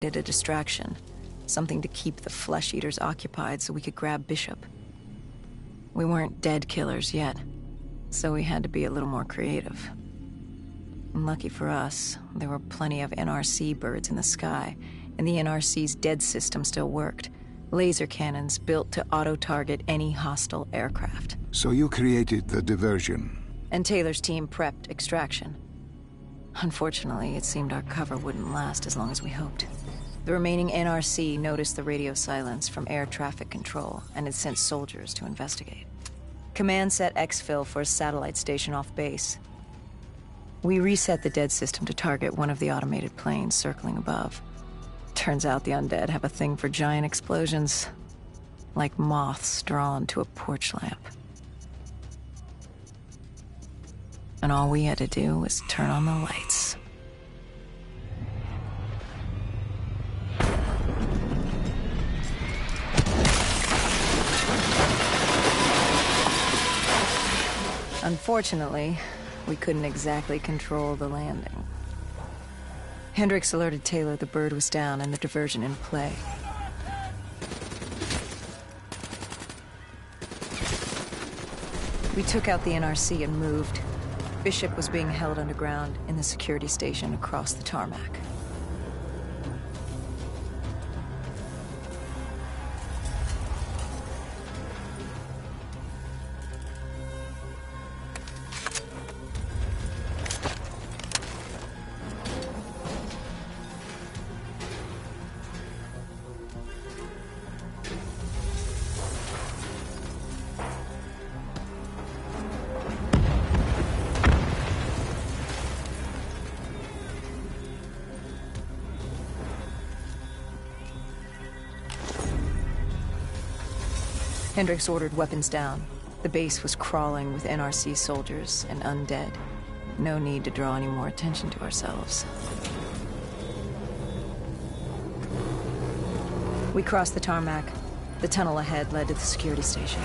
A distraction. Something to keep the flesh eaters occupied so we could grab Bishop. We weren't dead killers yet, so we had to be a little more creative. And lucky for us, there were plenty of NRC birds in the sky, and the NRC's dead system still worked. Laser cannons built to auto-target any hostile aircraft. So you created the diversion. And Taylor's team prepped extraction. Unfortunately, it seemed our cover wouldn't last as long as we hoped. The remaining NRC noticed the radio silence from air traffic control and had sent soldiers to investigate. Command set exfil for a satellite station off base. We reset the dead system to target one of the automated planes circling above. Turns out the undead have a thing for giant explosions, like moths drawn to a porch lamp. And all we had to do was turn on the lights. Unfortunately, we couldn't exactly control the landing. Hendricks alerted Taylor the bird was down and the diversion in play. We took out the NRC and moved. Bishop was being held underground in the security station across the tarmac. Hendricks ordered weapons down. The base was crawling with NRC soldiers and undead. No need to draw any more attention to ourselves. We crossed the tarmac. The tunnel ahead led to the security station.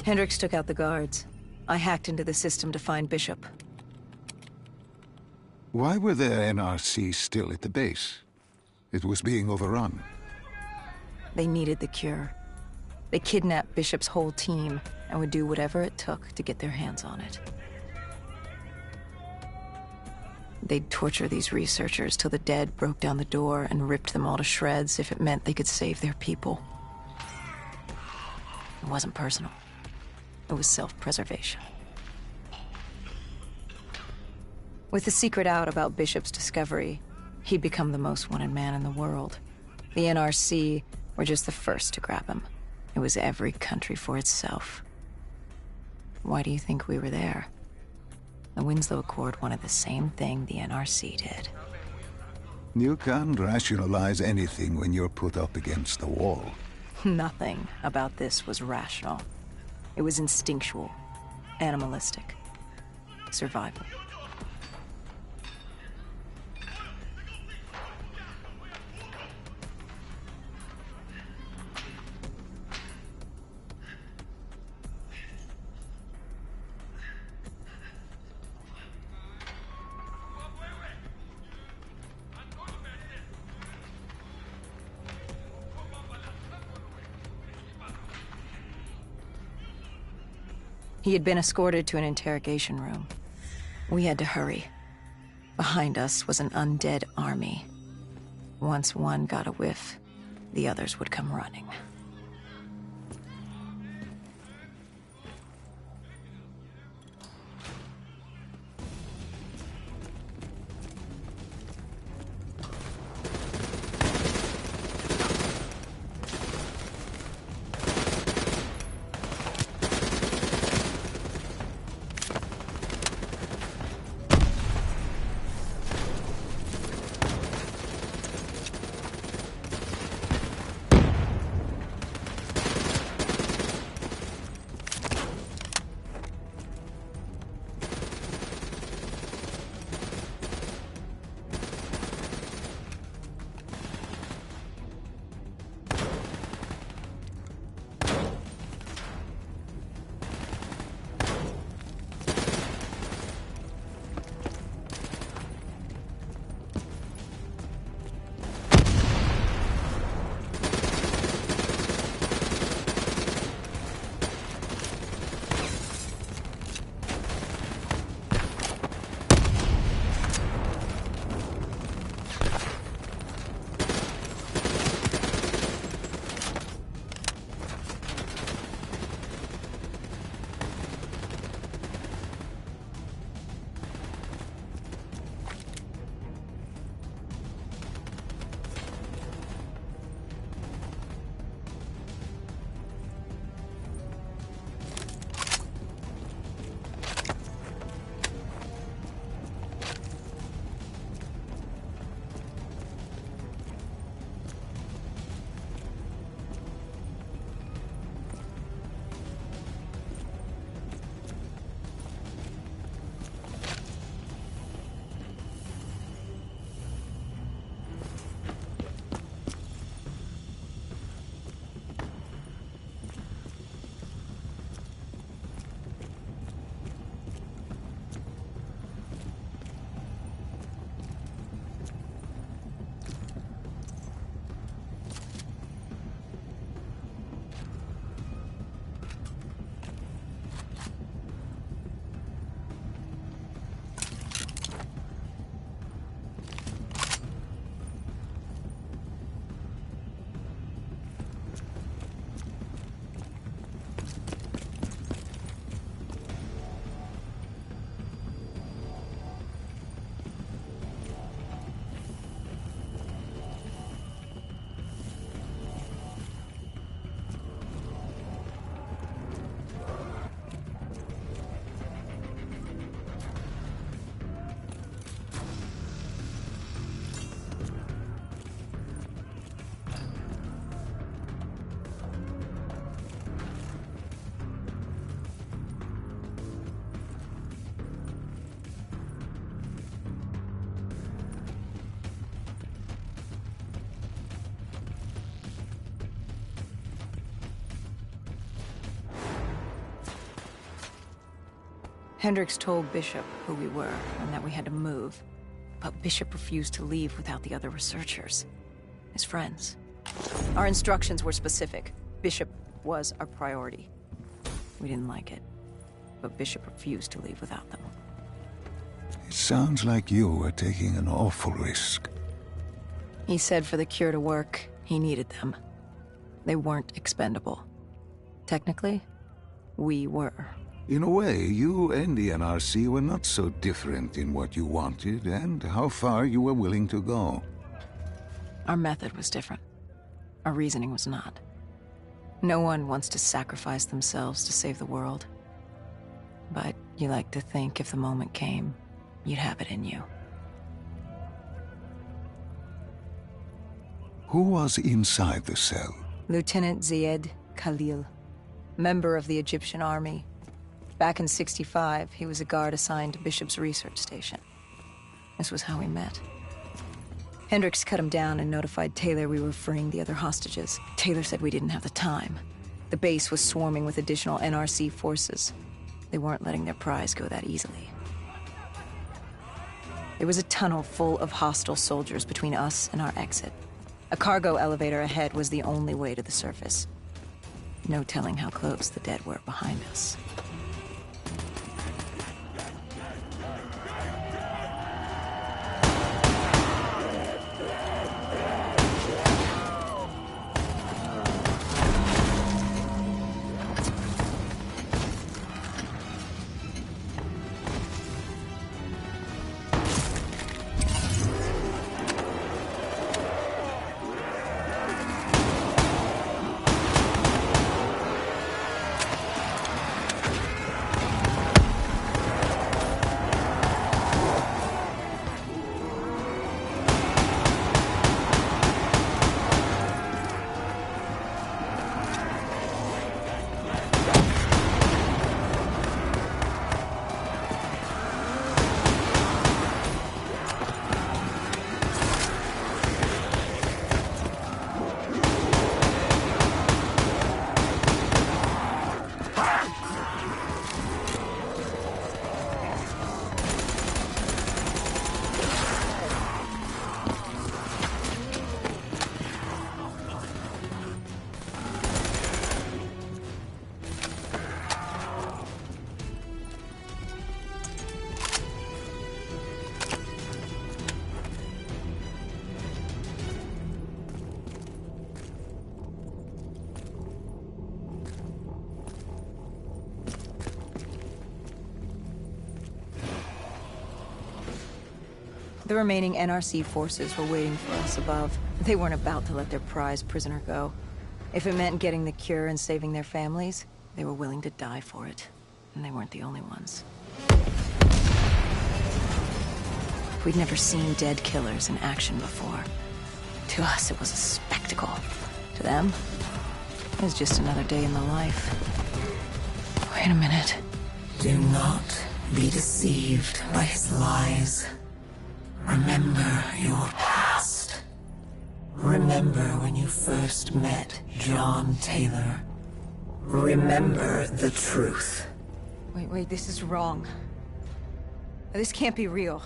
Hendricks took out the guards. I hacked into the system to find Bishop. Why were the NRC still at the base? It was being overrun. They needed the cure. They kidnapped Bishop's whole team and would do whatever it took to get their hands on it. They'd torture these researchers till the dead broke down the door and ripped them all to shreds if it meant they could save their people. It wasn't personal. It was self-preservation. With the secret out about Bishop's discovery, he'd become the most wanted man in the world. The NRC were just the first to grab him. It was every country for itself. Why do you think we were there? The Winslow Accord wanted the same thing the NRC did. You can't rationalize anything when you're put up against the wall. Nothing about this was rational. It was instinctual, animalistic, survival. He had been escorted to an interrogation room. We had to hurry. Behind us was an undead army. Once one got a whiff, the others would come running. Hendricks told Bishop who we were and that we had to move. But Bishop refused to leave without the other researchers. His friends. Our instructions were specific. Bishop was our priority. We didn't like it, but Bishop refused to leave without them. It sounds like you were taking an awful risk. He said for the cure to work, he needed them. They weren't expendable. Technically, we were. In a way, you and the NRC were not so different in what you wanted and how far you were willing to go. Our method was different. Our reasoning was not. No one wants to sacrifice themselves to save the world. But you like to think if the moment came, you'd have it in you. Who was inside the cell? Lieutenant Zayed Khalil, member of the Egyptian army. Back in '65, he was a guard assigned to Bishop's research station. This was how we met. Hendricks cut him down and notified Taylor we were freeing the other hostages. Taylor said we didn't have the time. The base was swarming with additional NRC forces. They weren't letting their prize go that easily. There was a tunnel full of hostile soldiers between us and our exit. A cargo elevator ahead was the only way to the surface. No telling how close the dead were behind us. The remaining NRC forces were waiting for us above. They weren't about to let their prized prisoner go. If it meant getting the cure and saving their families, they were willing to die for it. And they weren't the only ones. We'd never seen dead killers in action before. To us, it was a spectacle. To them, it was just another day in the life. Wait a minute. Do not be deceived by his lies. Remember your past. Remember when you first met John Taylor. Remember the truth. Wait, this is wrong. This can't be real.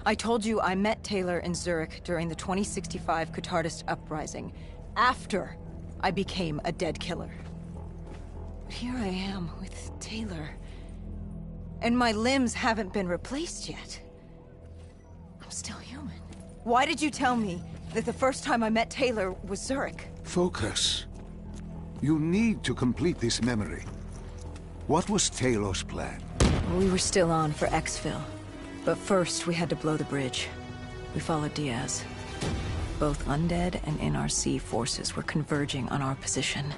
I told you I met Taylor in Zurich during the 2065 Catardist Uprising, after I became a dead killer. But here I am with Taylor, and my limbs haven't been replaced yet. I'm still human. Why did you tell me that the first time I met Taylor was Zurich? Focus. You need to complete this memory. What was Taylor's plan? We were still on for Exfil. But first, we had to blow the bridge. We followed Diaz. Both undead and NRC forces were converging on our position.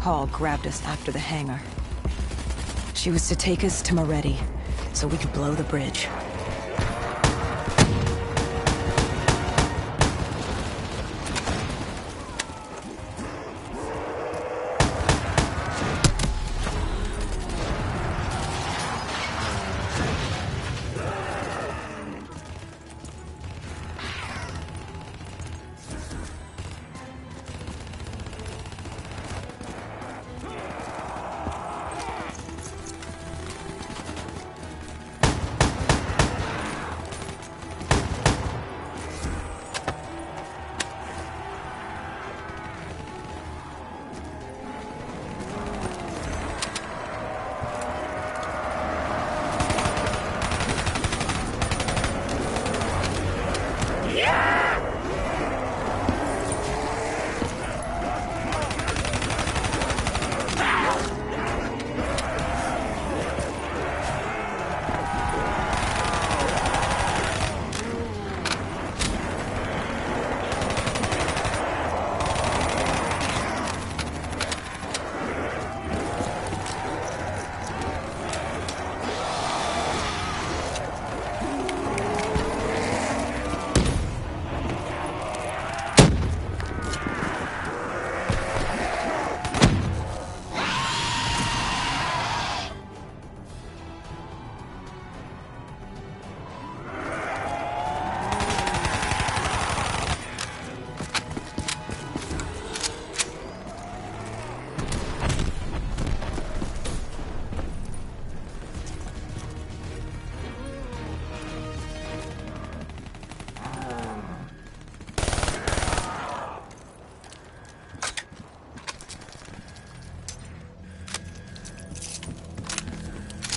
call grabbed us after the hangar. She was to take us to Moretti, so we could blow the bridge.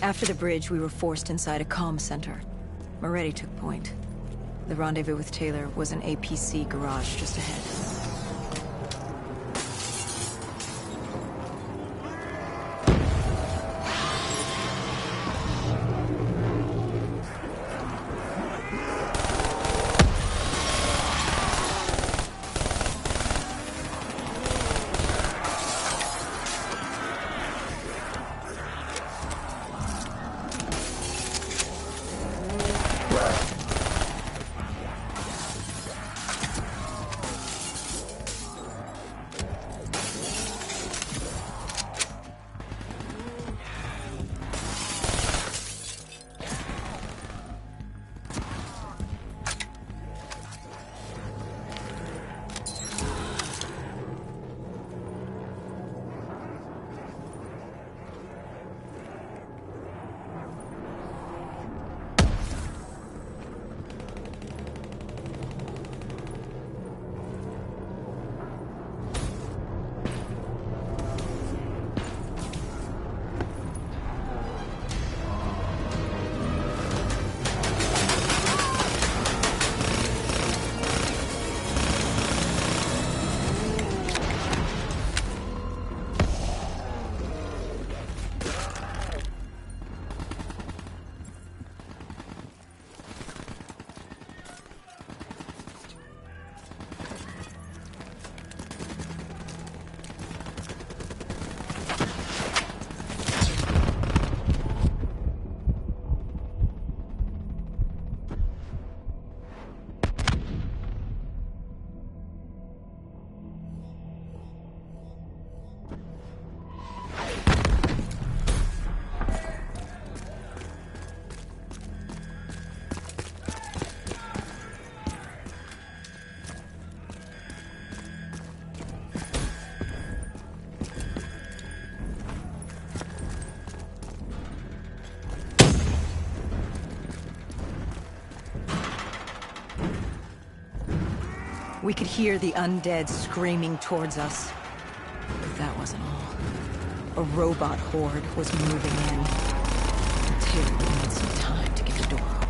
After the bridge, we were forced inside a comm center. Moretti took point. The rendezvous with Taylor was an APC garage just ahead. We could hear the undead screaming towards us. But that wasn't all. A robot horde was moving in. Taylor would need some time to get the door open.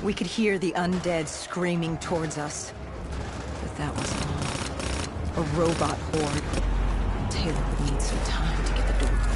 We could hear the undead screaming towards us. But that wasn't all. A robot horde. And Taylor would need some time to get the door open.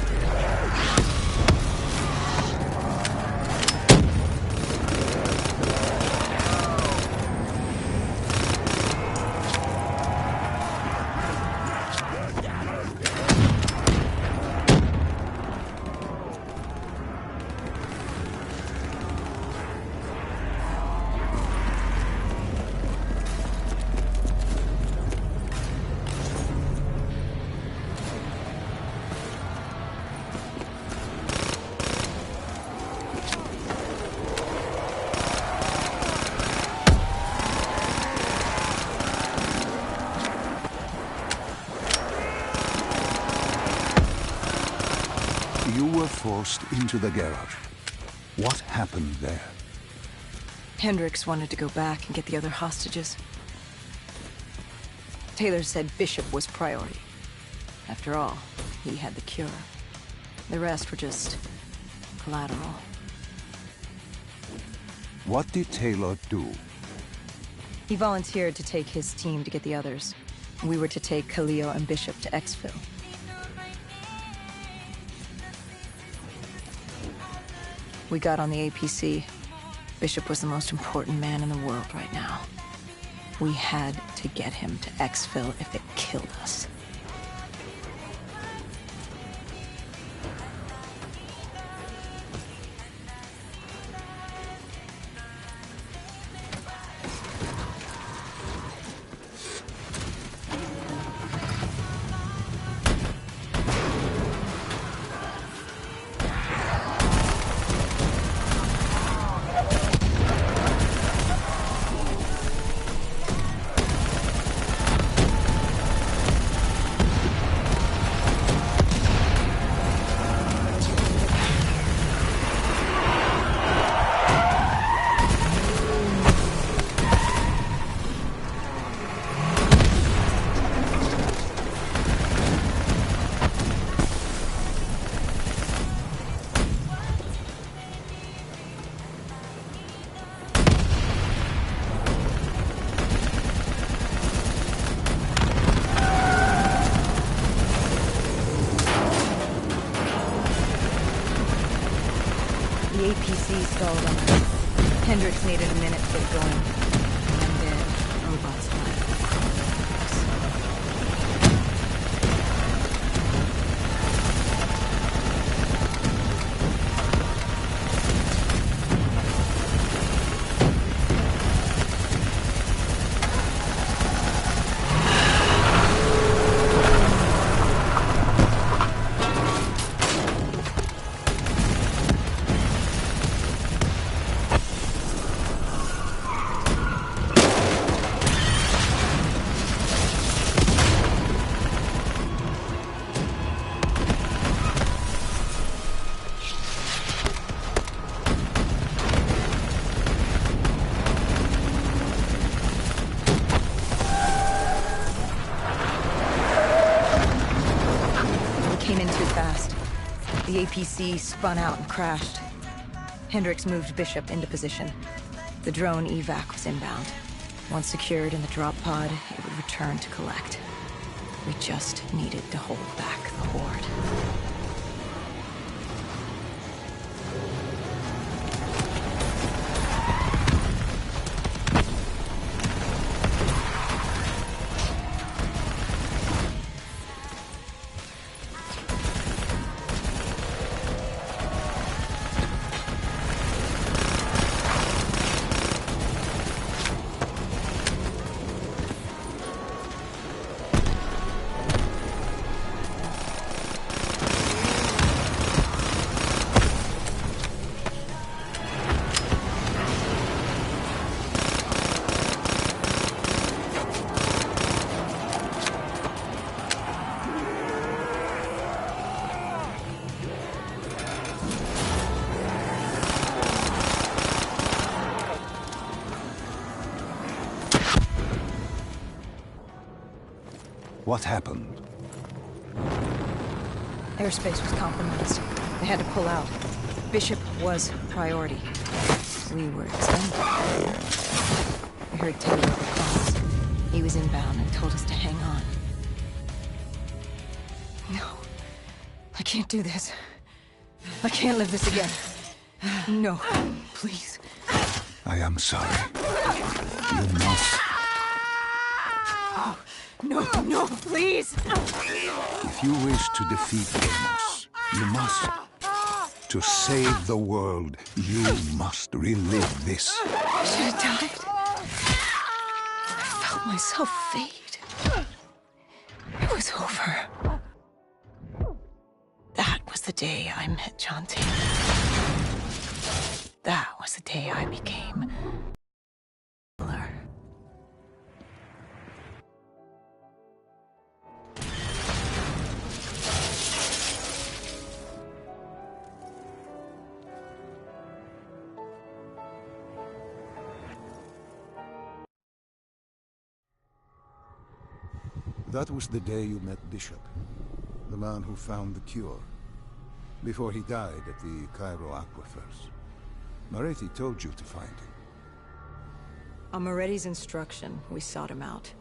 You were forced into the garage. What happened there? Hendricks wanted to go back and get the other hostages. Taylor said Bishop was priority. After all, he had the cure. The rest were just collateral. What did Taylor do? He volunteered to take his team to get the others. We were to take Khalil and Bishop to exfil. We got on the APC. Bishop was the most important man in the world right now. We had to get him to exfil if it killed us. The APC stalled on us. Hendricks needed a minute to get going. And then robots left. The APC spun out and crashed. Hendricks moved Bishop into position. The drone evac was inbound. Once secured in the drop pod, it would return to collect. We just needed to hold back the horde. What happened? Airspace was compromised. They had to pull out. Bishop was priority. We were expendable. We heard Teddy over calls. He was inbound and told us to hang on. No. I can't do this. I can't live this again. No, please. I am sorry. You must. No, please! If you wish to defeat Deimos, you must. To save the world, you must relive this. I should have died. I felt myself fade. It was over. That was the day I met John Taylor. That was the day I became Taylor. That was the day you met Bishop, the man who found the cure, before he died at the Cairo aquifers. Moretti told you to find him. On Moretti's instruction, we sought him out.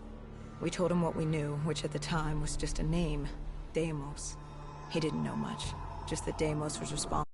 We told him what we knew, which at the time was just a name, Deimos. He didn't know much, just that Deimos was responsible.